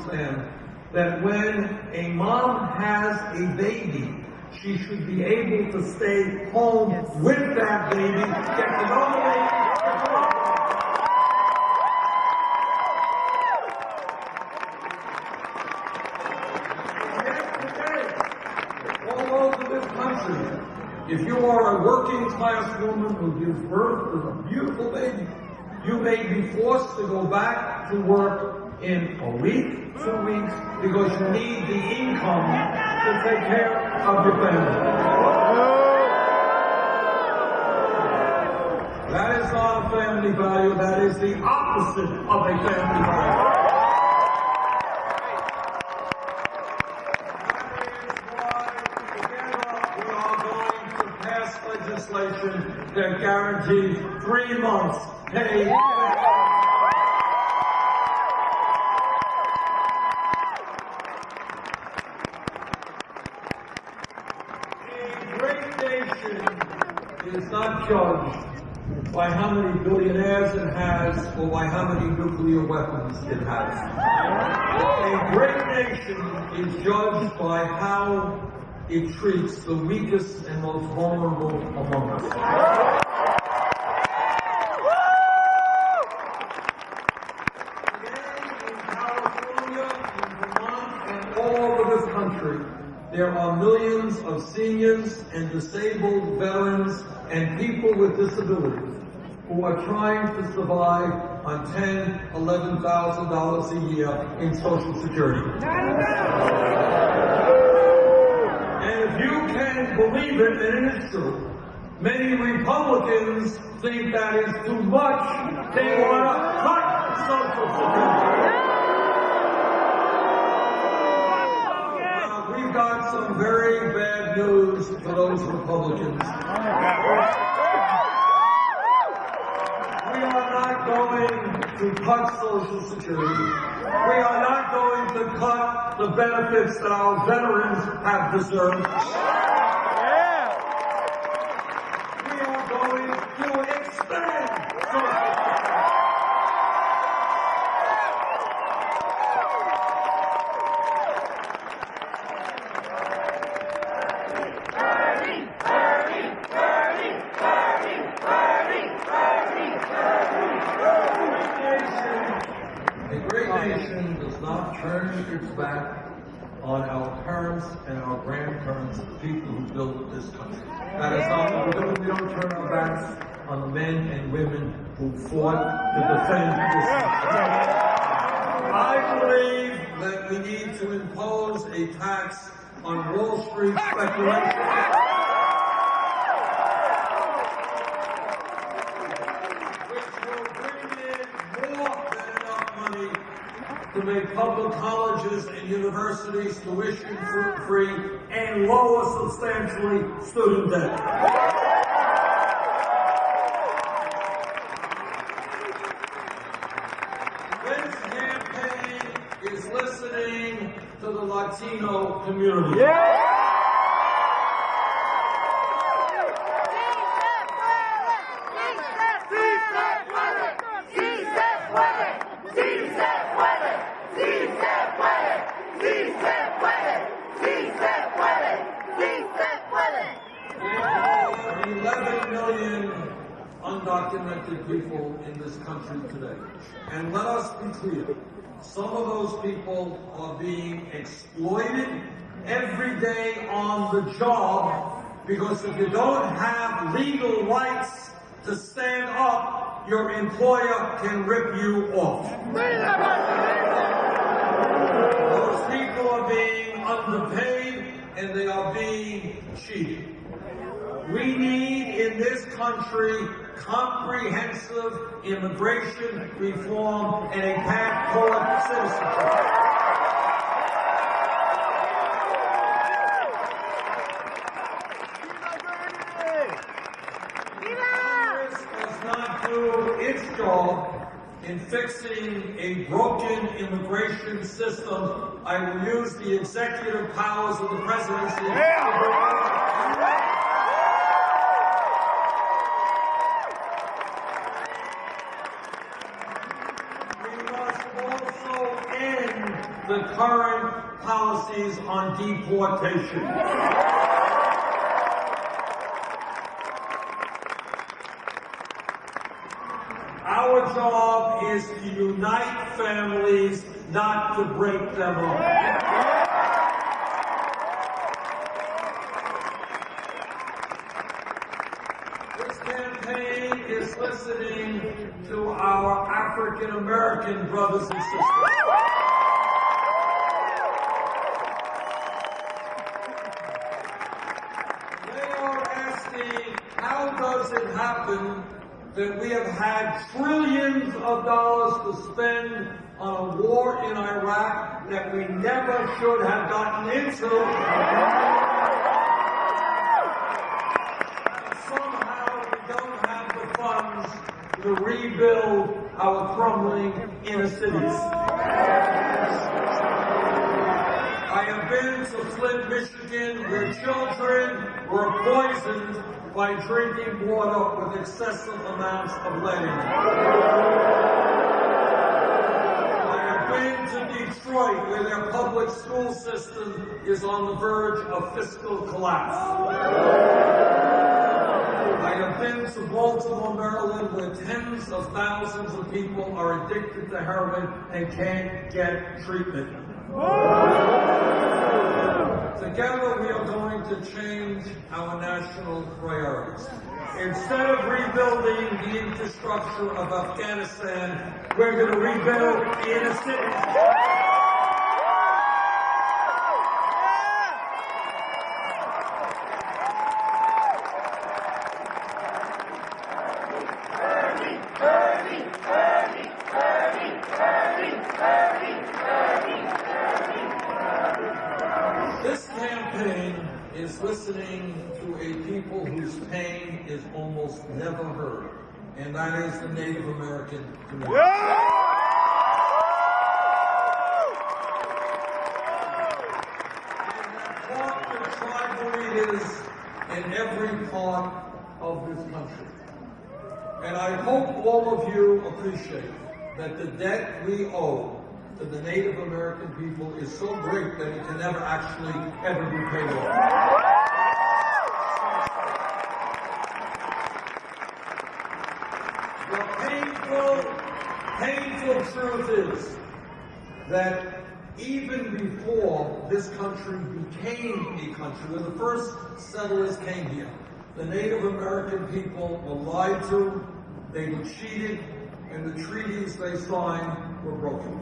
understand that when a mom has a baby, she should be able to stay home with that baby, get to know the baby, get to know all over this country, if you are a working class woman who gives birth to a beautiful baby, you may be forced to go back to work in a week, 2 weeks, because you need the income to take care of your family. That is not a family value, that is the opposite of a family value. Legislation that guarantees 3 months paid. A great nation is not judged by how many billionaires it has or by how many nuclear weapons it has. A great nation is judged by how it treats the weakest and most vulnerable among us. Today in California, in Vermont, and all over this country, there are millions of seniors and disabled veterans and people with disabilities who are trying to survive on $10,000, $11,000 a year in Social Security. If you can believe it, and it is true, many Republicans think that is too much. They want to cut Social Security. We've got some very bad news for those Republicans. We are not going to cut Social Security. We are not going to cut the benefits that our veterans have deserved. We are going to expand Social Security. A great nation does not turn its back on our parents and our grandparents, the people who built this country. That is not what we do. We don't turn our backs on the men and women who fought to defend this country. I believe that we need to impose a tax on Wall Street speculation. To make public colleges and universities tuition-free and lower substantially student debt. This campaign is listening to the Latino community. Yeah! Undocumented people in this country today. And let us be clear, some of those people are being exploited every day on the job, because if you don't have legal rights to stand up, your employer can rip you off. Those people are being underpaid and they are being cheated. We need in this country comprehensive immigration reform and a path toward citizenship. Congress does not do its job in fixing a broken immigration system. I will use the executive powers of the presidency. We must also end the current policies on deportation. Our job is to unite families, not to break them up. This campaign is listening to our African American brothers and sisters. They are asking, how does it happen that we have had trillions of dollars to spend on a war in Iraq that we never should have gotten into? Somehow we don't have the funds to rebuild our crumbling inner cities. I have been to Flint, Michigan, where children were poisoned by drinking water with excessive amounts of lead in it. I have been to Detroit, where their public school system is on the verge of fiscal collapse. I have been to Baltimore, Maryland, where tens of thousands of people are addicted to heroin and can't get treatment. Together, we are going to change our national priorities. Instead of rebuilding the infrastructure of Afghanistan, we're going to rebuild the inner cities. This campaign is listening to a people whose pain is almost never heard, and that is the Native American community. And have fought the tribal leaders in every part of this country. And I hope all of you appreciate that the debt we owe to the Native American people is so great that it can never actually ever be paid off. The painful truth is that even before this country became a country, when the first settlers came here, the Native American people were lied to, they were cheated, and the treaties they signed were broken.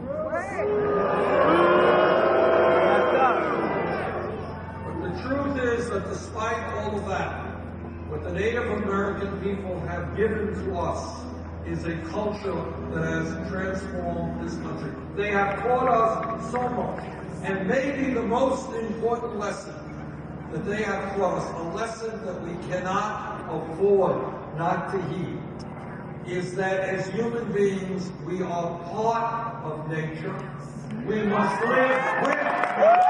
But the truth is that despite all of that, what the Native American people have given to us is a culture that has transformed this country. They have taught us so much, and maybe the most important lesson that they have taught us, a lesson that we cannot afford not to heed, is that as human beings, we are part of nature. We must live with nature.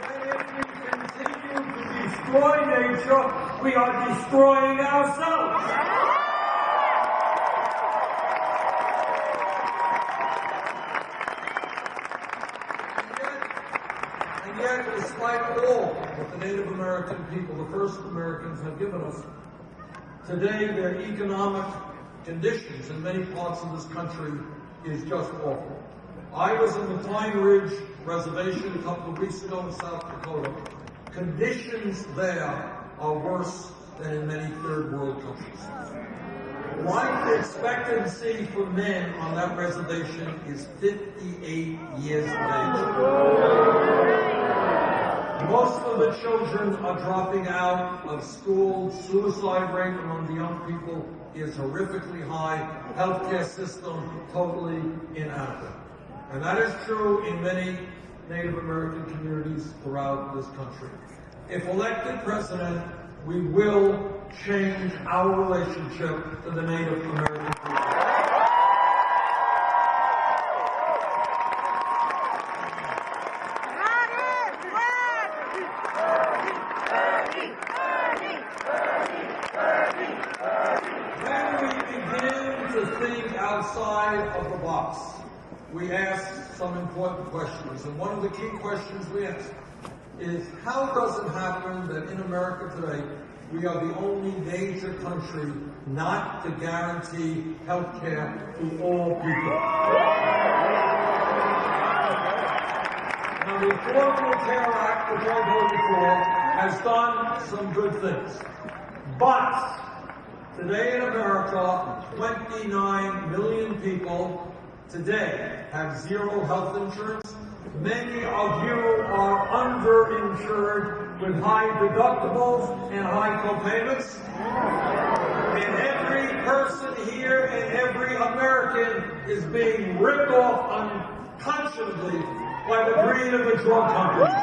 And that if we continue to destroy nature, we are destroying ourselves. And yet, despite all that the Native American people, the first Americans, have given us, today their economic conditions in many parts of this country is just awful. I was in the Pine Ridge Reservation a couple of weeks ago in South Dakota. Conditions there are worse than in many third world countries. Life expectancy for men on that reservation is 58 years of age. Most of the children are dropping out of school. Suicide rate among the young people is horrifically high. Healthcare system totally inadequate. And that is true in many Native American communities throughout this country. If elected president, we will change our relationship to the Native American people. outside of the box. We ask some important questions, and one of the key questions we ask is, how does it happen that in America today, we are the only major country not to guarantee health care to all people? Now, the Affordable Care Act, which I voted for, has done some good things. But today in America, 29 million people today have zero health insurance. Many of you are underinsured with high deductibles and high copayments. And every person here and every American is being ripped off unconscionably by the greed of the drug companies.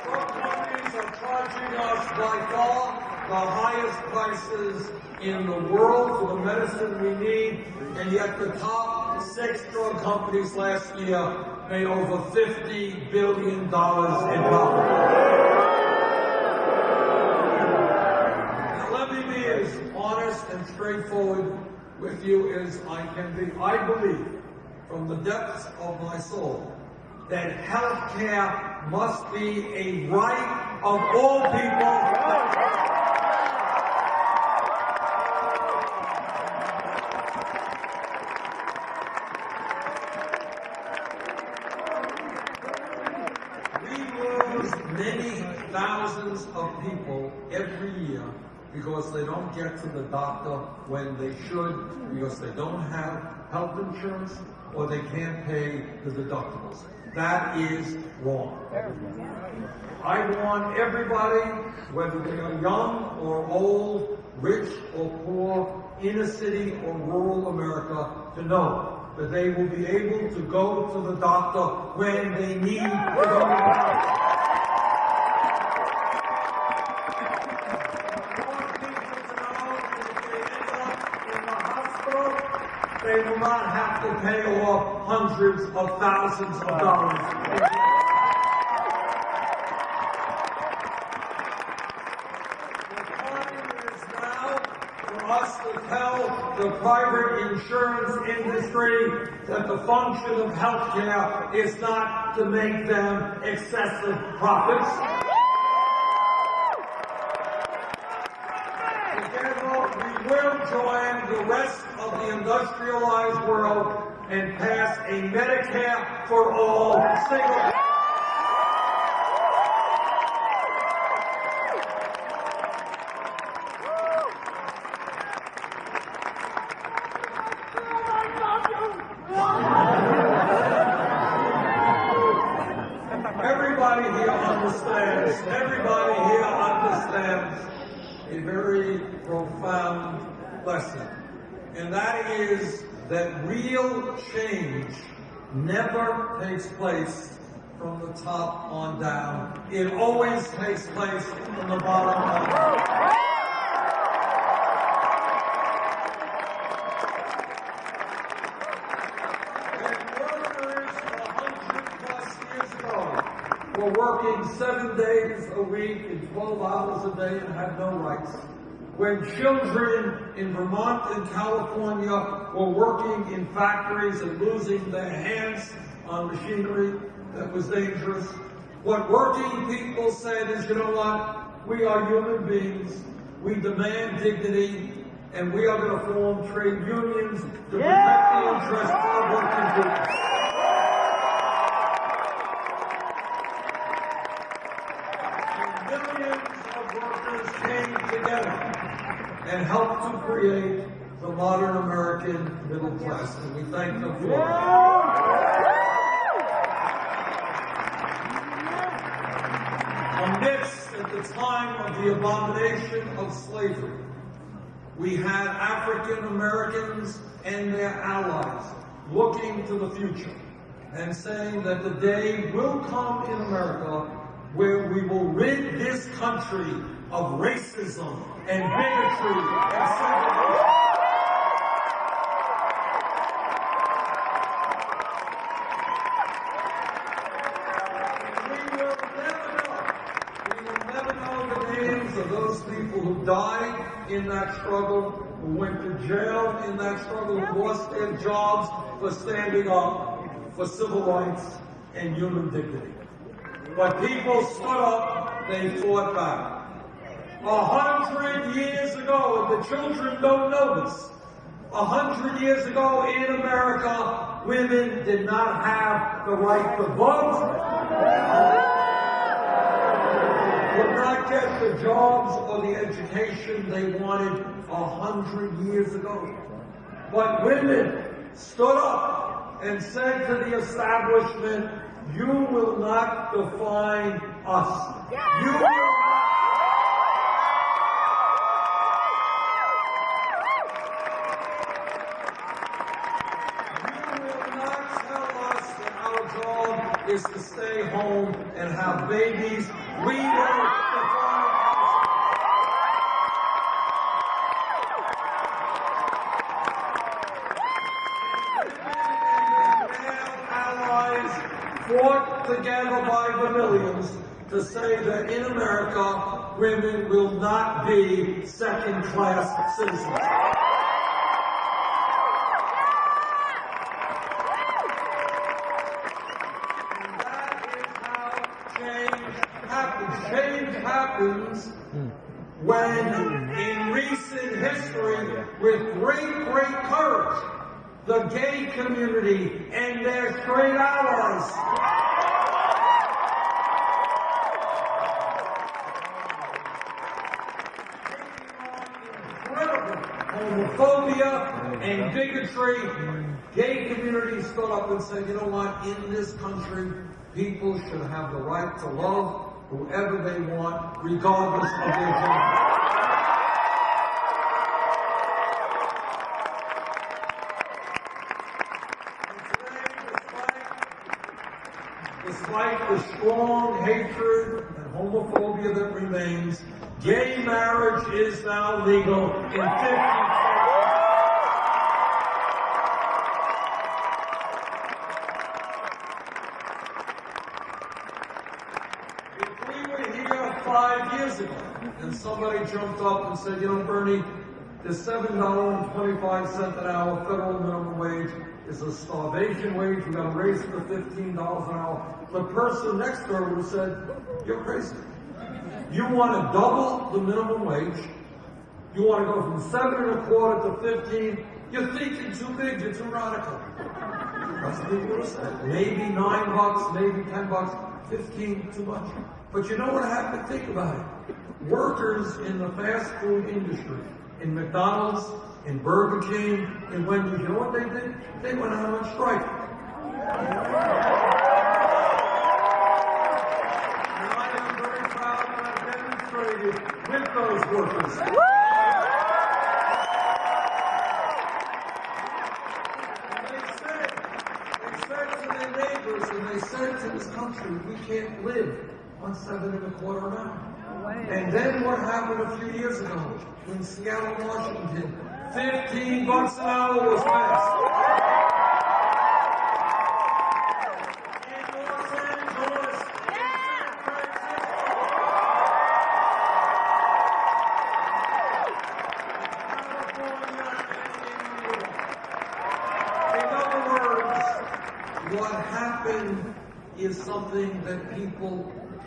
Drug companies are charging us by far the highest prices in the world for the medicine we need, and yet the top 6 drug companies last year made over $50 billion in profit. Now let me be as honest and straightforward with you as I can be. I believe from the depths of my soul that health care must be a right of all people. Many thousands of people every year because they don't get to the doctor when they should, because they don't have health insurance or they can't pay the deductibles. That is wrong. I want everybody, whether they are young or old, rich or poor, inner city or rural America, to know that they will be able to go to the doctor when they need to go to the doctor. They will not have to pay off hundreds of thousands of dollars. The time is now for us to tell the private insurance industry that the function of healthcare is not to make them excessive profits. We will join the rest of the industrialized world and pass a Medicare for all single. Everybody here understands a very profound lesson, and that is that real change never takes place from the top on down. It always takes place from the bottom up. Were working 7 days a week and 12 hours a day and had no rights. When children in Vermont and California were working in factories and losing their hands on machinery that was dangerous, what working people said is, you know what, we are human beings, we demand dignity, and we are going to form trade unions to protect the interests of working people. Millions of workers came together and helped to create the modern American middle class, and we thank them for it. Amidst, at the time of the abomination of slavery, we had African Americans and their allies looking to the future and saying that the day will come in America where we will rid this country of racism and bigotry and segregation. We will never know the names of those people who died in that struggle, who went to jail in that struggle, who lost their jobs for standing up for civil rights and human dignity. But people stood up, they fought back. 100 years ago, and the children don't know this, 100 years ago in America, women did not have the right to vote, could not get the jobs or the education they wanted 100 years ago. But women stood up and said to the establishment, you will not define us. You will not. Is to stay home and have babies. We will define male allies fought together by the millions to say that in America, women will not be second-class citizens. Change happens when, in recent history, with great courage, the gay community and their straight allies incredible homophobia and bigotry. Gay community stood up and said, you know what, in this country, people should have the right to love whoever they want, regardless of their gender. And today, despite the strong hatred and homophobia that remains, gay marriage is now legal in 50 states. If we were here 5 years ago and somebody jumped up and said, you know, Bernie, the $7.25 an hour federal minimum wage is a starvation wage, we got to raise it to $15 an hour, the person next to her would have said, you're crazy. You want to double the minimum wage, you want to go from 7.25 to 15, you're thinking too big, you're too radical. That's what people would have said. Maybe $9, maybe $10, 15, too much. But you know what happened? Think about it. Workers in the fast food industry, in McDonald's, in Burger King, in Wendy's, you know what they did? They went out on strike. And I am very proud that I demonstrated with those workers. And they said to their neighbors, and they said to this country, we can't live on $7.25 an hour. And then what happened a few years ago in Seattle, Washington? $15 an hour was passed. In Los Angeles, in San Francisco, California, and in New York. In other words, what happened is something that people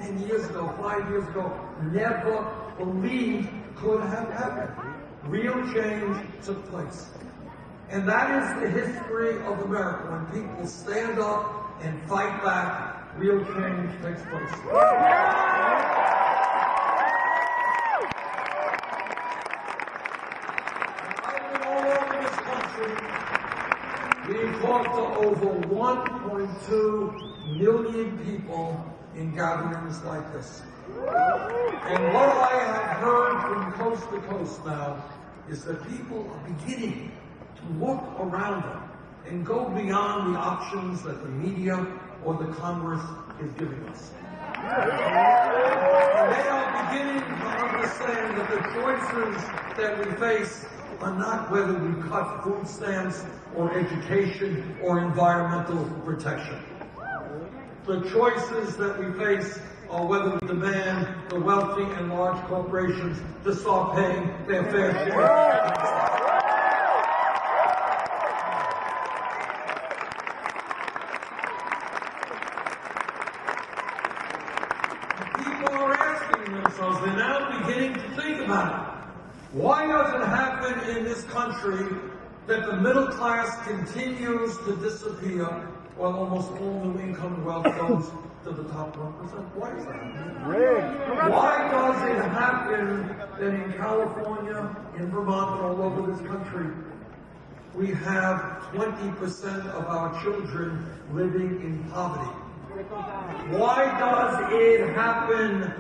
10 years ago, 5 years ago, never believed could have happened. Real change took place. And that is the history of America. When people stand up and fight back, real change takes place. I've been all over this country. We've talked to over 1.2 million people in gatherings like this. And what I have heard from coast to coast now is that people are beginning to look around them and go beyond the options that the media or the Congress is giving us. And they are beginning to understand that the choices that we face are not whether we cut food stamps or education or environmental protection. The choices that we face or whether we demand the wealthy and large corporations to start paying their fair share. People are asking themselves, they're now beginning to think about it. Why does it happen in this country that the middle class continues to disappear while almost all new income wealth goes to the top 1%? Why is that? Why does it happen that in California, in Vermont, and all over this country, we have 20% of our children living in poverty? Why does it happen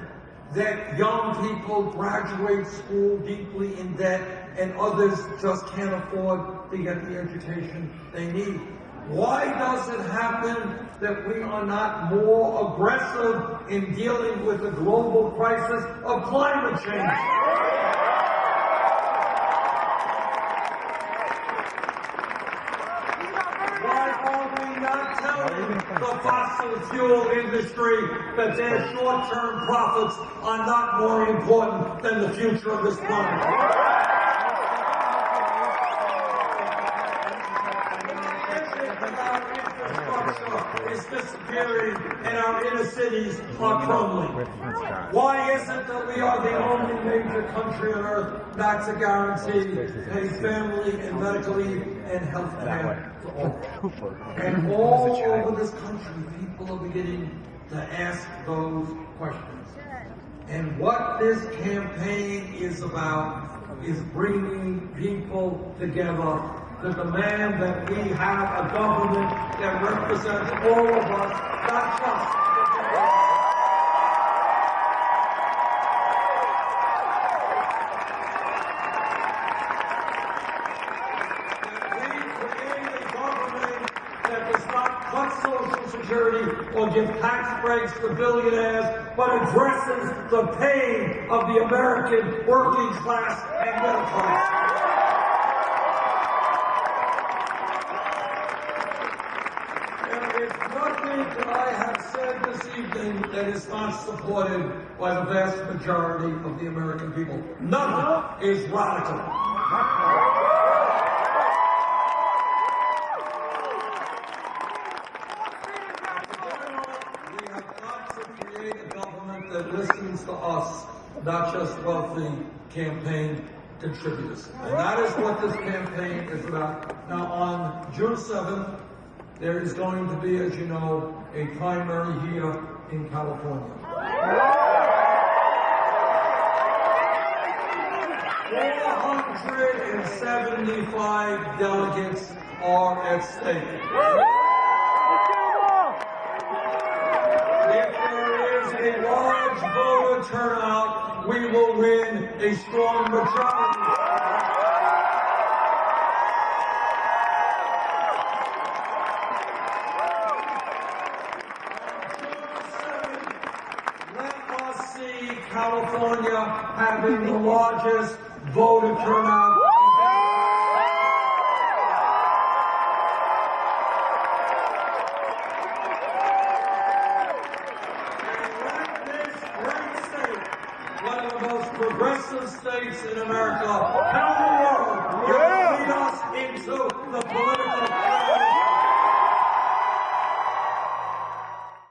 that young people graduate school deeply in debt and others just can't afford to get the education they need? Why does it happen that we are not more aggressive in dealing with the global crisis of climate change? The fossil fuel industry that their short-term profits are not more important than the future of this planet. Infrastructure is disappearing and our inner cities are crumbling. Why is it that we are the only major country on earth not to guarantee a family and medical leave and health care to all? And all over this country, people are beginning to ask those questions. And what this campaign is about is bringing people together to demand that we have a government that represents all of us, not just Social Security or give tax breaks to billionaires, but addresses the pain of the American working class and middle class. There is nothing that I have said this evening that is not supported by the vast majority of the American people. None of it is radical. That listens to us, not just wealthy campaign contributors. And that is what this campaign is about. Now, on June 7th, there is going to be, as you know, a primary here in California. 475 delegates are at stake. A large voter turnout, we will win a strong majority. Let us see California having the largest voter turnout. Progressive states in America, tell the world